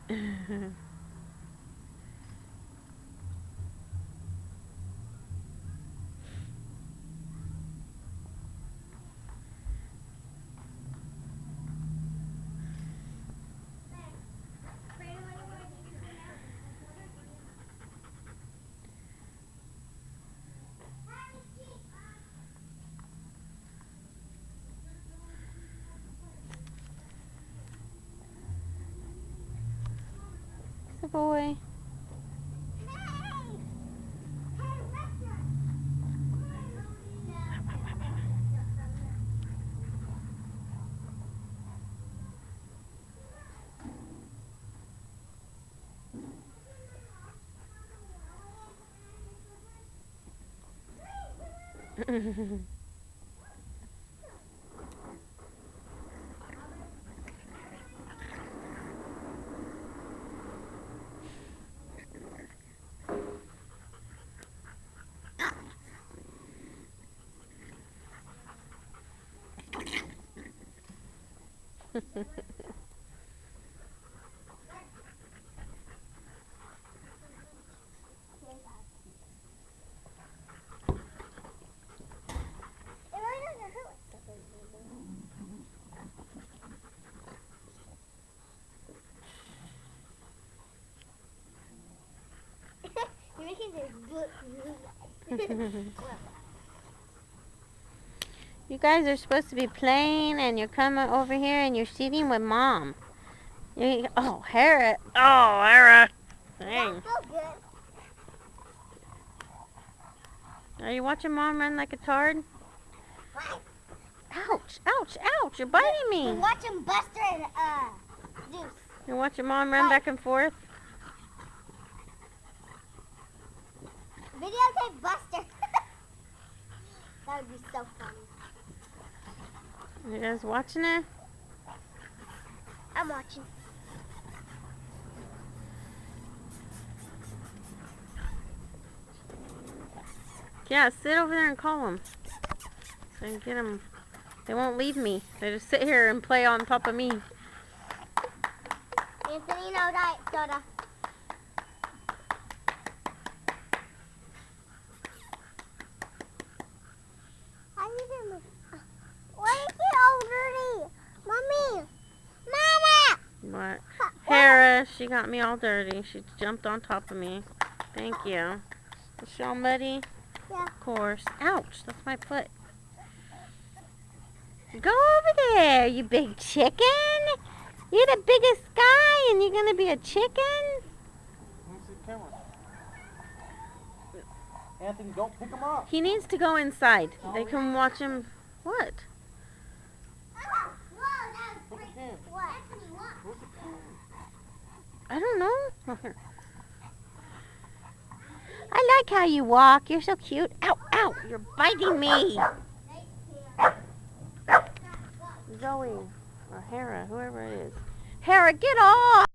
Good boy. You're making this You guys are supposed to be playing, and you're coming over here and you're sitting with Mom. Oh, Hera. Oh, Hera. Dang. Are you watching Mom run like a tard? What? Ouch, ouch, ouch. You're biting me. We're watching Buster and Zeus. You're watching Mom run back and forth? Videotape Buster. That would be so funny. You guys watching it? I'm watching. Yeah, sit over there and call them. So I can get them. They won't leave me. They just sit here and play on top of me. Anthony, no diet soda. Why is it all dirty? Mommy! Mama! What? Hera, she got me all dirty. She jumped on top of me. Thank you. Is she all muddy? Yeah. Of course. Ouch, that's my foot. Go over there, you big chicken. You're the biggest guy and you're going to be a chicken? Let me see the camera. Anthony, don't pick him up. He needs to go inside. They can watch him. What? Where's the pen? Where's the pen? I don't know. I like how you walk. You're so cute. Ow, ow. You're biting me. Zoe or Hera, whoever it is. Hera, get off!